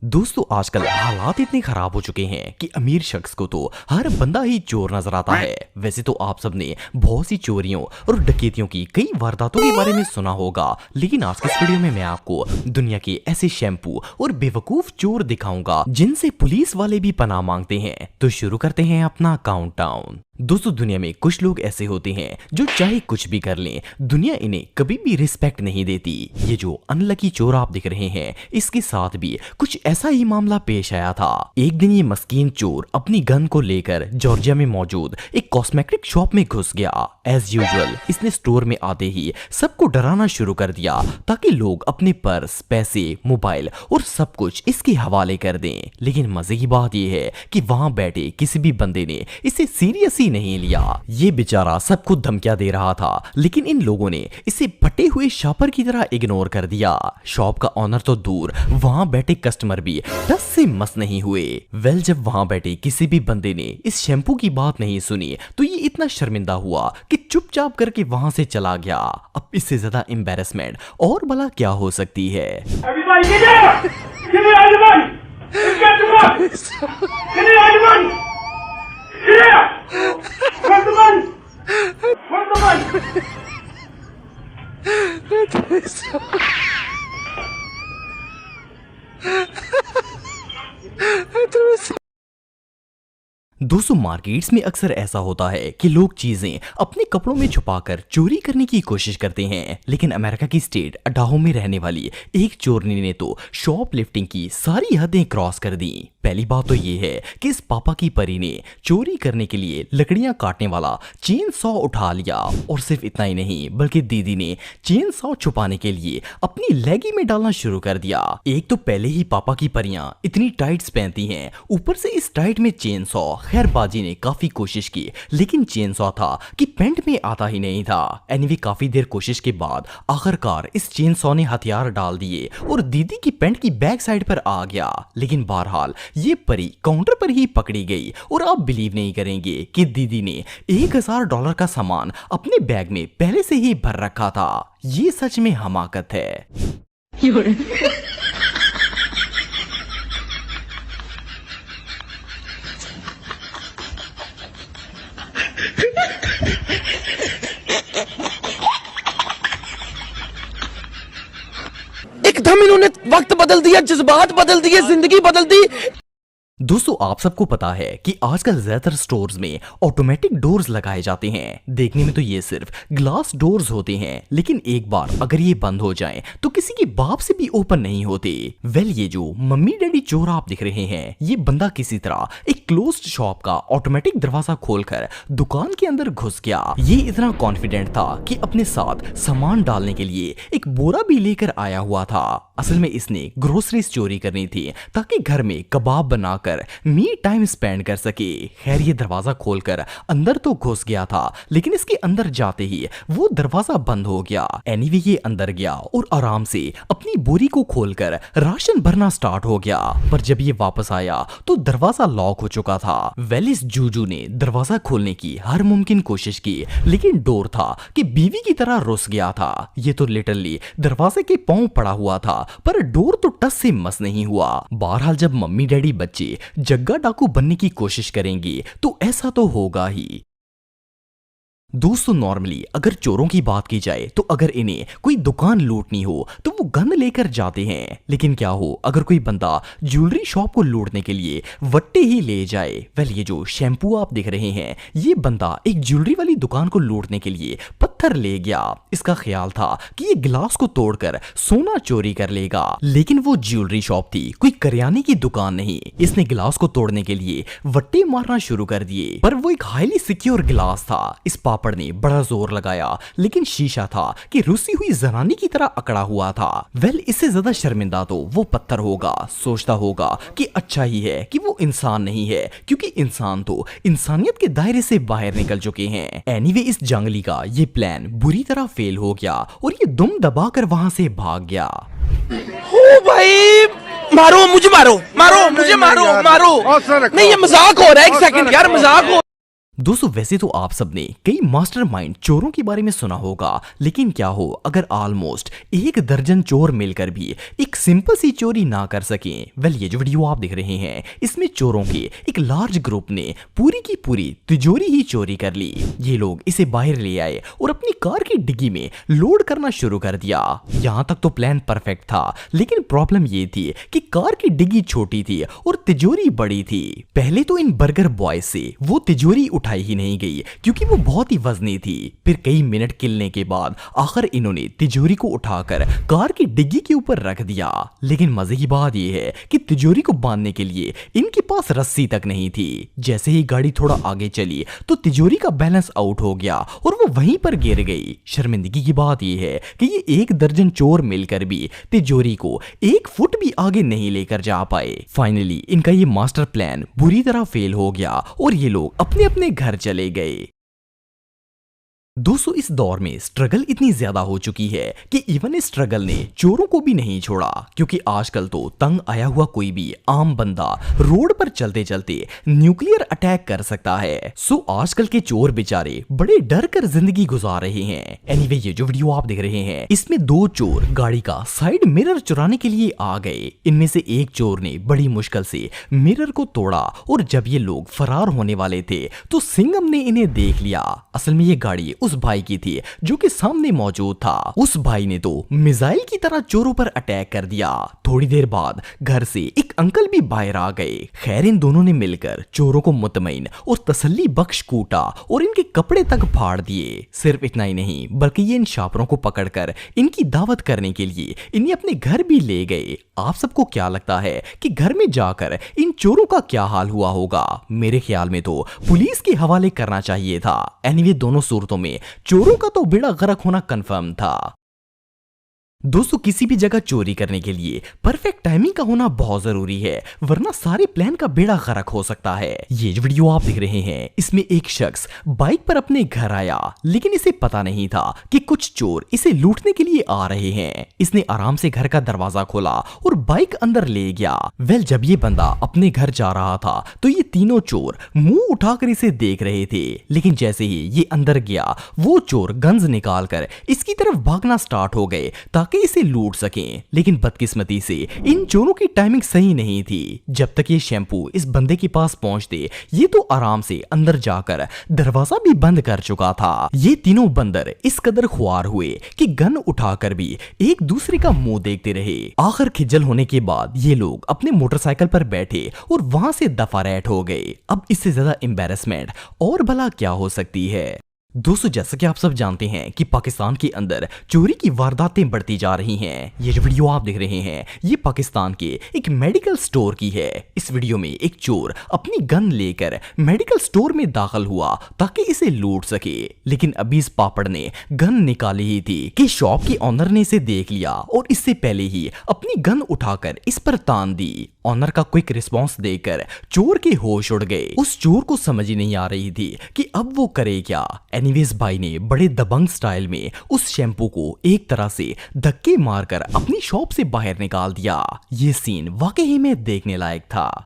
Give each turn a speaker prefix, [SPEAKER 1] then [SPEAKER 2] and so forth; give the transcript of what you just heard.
[SPEAKER 1] दोस्तों आजकल हालात इतने खराब हो चुके हैं कि अमीर शख्स को तो हर बंदा ही चोर नजर आता है। वैसे तो आप सबने बहुत सी चोरियों और डकैतियों की कई वारदातों के बारे में सुना होगा, लेकिन आज के इस वीडियो में मैं आपको दुनिया के ऐसे शैम्पू और बेवकूफ चोर दिखाऊंगा जिनसे पुलिस वाले भी पनाह मांगते हैं। तो शुरू करते हैं अपना काउंटडाउन। दोस्तों दुनिया में कुछ लोग ऐसे होते हैं जो चाहे कुछ भी कर लें, दुनिया इन्हें कभी भी रिस्पेक्ट नहीं देती। ये जो अनलकी चोर आप दिख रहे हैं, इसके साथ भी कुछ ऐसा ही मामला पेश आया था। एक दिन ये मस्कीन चोर अपनी गन को लेकर जॉर्जिया में मौजूद एक कॉस्मेटिक शॉप में घुस गया। एज यूजुअल इसने स्टोर में आते ही सबको डराना शुरू कर दिया ताकि लोग अपने पर्स, पैसे, मोबाइल और सब कुछ इसके हवाले कर दें। लेकिन मजे की बात यह है कि वहां बैठे किसी भी बंदे ने इसे सीरियसली नहीं लिया। ये बेचारा सबको धमकियां दे रहा था, लेकिन इन लोगों ने इसे फटे हुए शापर की तरह इग्नोर कर दिया। शॉप का ऑनर तो दूर, वहां बैठे कस्टमर भी टस से मस नहीं हुए। वेल जब वहां बैठे किसी भी बंदे ने इस शैम्पू की बात नहीं सुनी तो ये इतना शर्मिंदा हुआ कि चुपचाप करके वहां से चला गया। अब इससे ज्यादा एम्बैरेसमेंट और भला क्या हो सकती है। दोस्तों मार्केट्स में अक्सर ऐसा होता है कि लोग चीजें अपने कपड़ों में छुपाकर चोरी करने की कोशिश करते हैं, लेकिन अमेरिका की स्टेट अडाहो में रहने वाली एक चोरनी ने तो शॉप लिफ्टिंग की सारी हदें क्रॉस कर दी। पहली बात तो ये है कि इस पापा की परी ने चोरी करने के लिए लकड़ियां काटने वाला चेन सॉ उठा लिया, और सिर्फ इतना ही नहीं बल्कि दीदी ने चेन सॉ छुपाने के लिए अपनी लेगी में डालना शुरू कर दिया। एक तो पहले ही पापा की परियां इतनी टाइट्स पहनती हैं, ऊपर से इस टाइट में चेन सॉ। खैर बाजी ने काफी कोशिश की, लेकिन चेन सॉ था कि पेंट में आता ही नहीं था। एनीवे काफी देर कोशिश के बाद आखिरकार इस चेन सॉ ने हथियार डाल दिए और दीदी की पेंट की बैक साइड पर आ गया। लेकिन बहरहाल ये परी काउंटर पर ही पकड़ी गई, और आप बिलीव नहीं करेंगे कि दीदी ने $1000 का सामान अपने बैग में पहले से ही भर रखा था। ये सच में हमाकत है।
[SPEAKER 2] एकदम इन्होंने वक्त बदल दिया, जज्बात बदल दिए, जिंदगी बदल दी।
[SPEAKER 1] दोस्तों आप सबको पता है कि आजकल ज्यादातर स्टोर्स में ऑटोमेटिक डोर्स लगाए जाते हैं। देखने में तो ये सिर्फ ग्लास डोर्स होते हैं, लेकिन एक बार अगर ये बंद हो जाएं तो किसी के बाप से भी ओपन नहीं होते। वेल ये जो मम्मी डैडी चोर आप दिख रहे हैं, ये बंदा किसी तरह एक क्लोज्ड शॉप का ऑटोमेटिक दरवाजा खोलकर दुकान के अंदर घुस गया। ये इतना कॉन्फिडेंट था कि अपने साथ सामान डालने के लिए एक बोरा भी लेकर आया हुआ था। असल में इसने ग्रोसरीज चोरी करनी थी ताकि घर में कबाब बनाकर मी टाइम स्पेंड कर सके। खैर ये दरवाजा खोलकर अंदर तो घुस गया था, लेकिन इसके अंदर जाते ही वो दरवाजा बंद हो गया। एनीवे ये अंदर गया और आराम से अपनी बोरी को खोलकर राशन भरना स्टार्ट हो गया। पर जब ये वापस आया तो दरवाजा लॉक हो चुका था। वेल इस जूजू ने दरवाजा खोलने की हर मुमकिन कोशिश की, लेकिन डोर था कि बीवी की तरह रुस गया था। ये तो लिटरली दरवाजे के पांव पड़ा हुआ था, पर डोर तो टस से मस नहीं हुआ। बहरहाल जब मम्मी डैडी बच्चे जग्गा डाकू बनने की कोशिश करेंगे तो ऐसा तो होगा ही। दोस्तों नॉर्मली अगर चोरों की बात की जाए तो अगर इन्हें कोई दुकान लूटनी हो तो वो गन लेकर जाते हैं, लेकिन क्या हो अगर कोई बंदा ज्वेलरी शॉप को लूटने के लिए वट्टे ही ले जाए। वेल ये जो शैम्पू आप देख रहे हैं, ये बंदा एक ज्वेलरी वाली दुकान को लूटने के लिए पत्थर ले गया। इसका ख्याल था कि ये गिलास को तोड़कर सोना चोरी कर लेगा, लेकिन वो ज्वेलरी शॉप थी, कोई करियाने की दुकान नहीं। इसने गिलास को तोड़ने के लिए वट्टे मारना शुरू कर दिए, पर वो एक हाईली सिक्योर गिलास था। इस पापड़ ने बड़ा जोर लगाया, लेकिन शीशा था कि रुसी हुई जनानी की तरह अकड़ा हुआ था। वेल इससे ज्यादा शर्मिंदा तो वो पत्थर होगा। सोचता होगा कि अच्छा ही है कि वो इंसान नहीं है, क्योंकि इंसान तो इंसानियत के दायरे से बाहर निकल चुके हैं। एनीवे इस जंगली का ये प्लान बुरी तरह फेल हो गया और ये दुम दबाकर वहां से भाग गया।
[SPEAKER 2] ओ भाई मारो मुझे, मारो मारो मुझे, मारो मारो। नहीं ये मजाक हो रहा है, एक सेकंड यार, मजाक हो।
[SPEAKER 1] दोस्तों वैसे तो आप सबने कई मास्टरमाइंड चोरों के बारे में सुना होगा, लेकिन क्या हो अगर ऑलमोस्ट 1 दर्जन चोर मिलकर भी एक सिंपल सी चोरी ना कर सकें। वेल ये जो वीडियो आप देख रहे हैं इसमें चोरों के एक लार्ज ग्रुप ने पूरी की पूरी तिजोरी ही चोरी कर ली। ये लोग इसे बाहर ले आए और अपनी कार की डिग्गी में लोड करना शुरू कर दिया। यहाँ तक तो प्लान परफेक्ट था, लेकिन प्रॉब्लम ये थी कि कार की डिग्गी छोटी थी और तिजोरी बड़ी थी। पहले तो इन बर्गर बॉय से वो तिजोरी उठाई ही नहीं गई क्योंकि वो बहुत ही वजनी थी। फिर कई मिनट किलने के बाद आखिर इन्होंने तिजोरी को उठाकर कार की डिग्गी के ऊपर रख दिया। लेकिन मजे की बात यह है कि तिजोरी को बांधने के लिए इनके पास रस्सी तक नहीं थी। जैसे ही गाड़ी थोड़ा आगे चली तो तिजोरी का बैलेंस आउट हो गया और वो वहीं पर गिर गई। शर्मिंदगी की बात यह है कि ये 1 दर्जन चोर मिलकर भी तिजोरी को 1 फुट भी आगे नहीं लेकर जा पाए। फाइनली इनका ये मास्टर प्लान बुरी तरह फेल हो गया और ये लोग अपने अपने घर चले गए। दोस्तों इस दौर में स्ट्रगल इतनी ज्यादा हो चुकी है कि इवन इस स्ट्रगल ने चोरों को भी नहीं छोड़ा, क्योंकि आजकल तो तंग आया हुआ कोई भी आम बंदा रोड पर चलते चलते न्यूक्लियर अटैक कर सकता है। सो आजकल के चोर बेचारे बड़े डर कर जिंदगी गुजार रहे हैं। एनीवे ये जो वीडियो आप देख रहे हैं इसमें 2 चोर गाड़ी का साइड मिरर चुराने के लिए आ गए। इनमें से एक चोर ने बड़ी मुश्किल से मिरर को तोड़ा और जब ये लोग फरार होने वाले थे तो सिंघम ने इन्हें देख लिया। असल में ये गाड़ी उस भाई की थी जो कि सामने मौजूद था। उस भाई ने तो मिसाइल की तरह चोरों पर अटैक कर दिया। थोड़ी देर बाद घर से एक अंकल भी बाहर आ गए। खैर इन दोनों ने मिलकर चोरों को मुतमईन और तसल्ली बख्श कूटा और इनके कपड़े तक फाड़ दिए। सिर्फ इतना ही नहीं बल्कि ये इन शापरों को पकड़कर इनकी दावत करने के लिए इन्हें अपने घर भी ले गए। आप सबको क्या लगता है कि घर में जाकर इन चोरों का क्या हाल हुआ होगा? मेरे ख्याल में तो पुलिस के हवाले करना चाहिए था। एनीवे दोनों सूरतों में चोरों का तो बेड़ा गर्क होना कंफर्म था। दोस्तों किसी भी जगह चोरी करने के लिए परफेक्ट टाइमिंग का होना बहुत जरूरी है, वरना सारे प्लान का बेड़ा गर्क हो सकता है। ये जो वीडियो आप देख रहे हैं इसमें एक शख्स बाइक पर अपने घर आया, लेकिन इसे पता नहीं था कि कुछ चोर इसे लूटने के लिए आ रहे हैं। इसने आराम से घर का दरवाजा खोला और बाइक अंदर ले गया। वेल जब ये बंदा अपने घर जा रहा था तो ये तीनों चोर मुंह उठाकर इसे देख रहे थे, लेकिन जैसे ही ये अंदर गया वो चोर गन्स निकालकर इसकी तरफ भागना स्टार्ट हो गए ताकि इसे लूट सकें। लेकिन बदकिस्मती से इन चोरों की टाइमिंग सही नहीं थी। जब तक ये शैम्पू इस बंदे के पास पहुंचते ये तो आराम से अंदर जाकर दरवाजा भी बंद कर चुका था। ये तीनों बंदर इस कदर खुआर हुए कि गन उठाकर भी एक दूसरे का मुंह देखते रहे। आखिर खिजल होने के बाद ये लोग अपने मोटरसाइकिल पर बैठे और वहां से दफारैट हो गए। अब इससे ज्यादा एम्बैरेसमेंट और भला क्या हो सकती है? दोस्तों जैसा कि आप सब जानते हैं कि पाकिस्तान के अंदर चोरी की वारदातें बढ़ती जा रही हैं। ये जो वीडियो आप देख रहे हैं ये पाकिस्तान के एक मेडिकल स्टोर की है। इस वीडियो में एक चोर अपनी गन लेकर मेडिकल स्टोर में दाखिल हुआ ताकि इसे लूट सके, लेकिन अभी इस पापड़ ने गन निकाली ही थी कि शॉप के ऑनर ने इसे देख लिया और इससे पहले ही अपनी गन उठाकर इस पर तान दी। ऑनर का क्विक रिस्पॉन्स देकर चोर के होश उड़ गए। उस चोर को समझ ही नहीं आ रही थी कि अब वो करे क्या। एनीवेज भाई ने बड़े दबंग स्टाइल में उस शैम्पू को एक तरह से धक्के मारकर अपनी शॉप से बाहर निकाल दिया। ये सीन वाकई में देखने लायक था।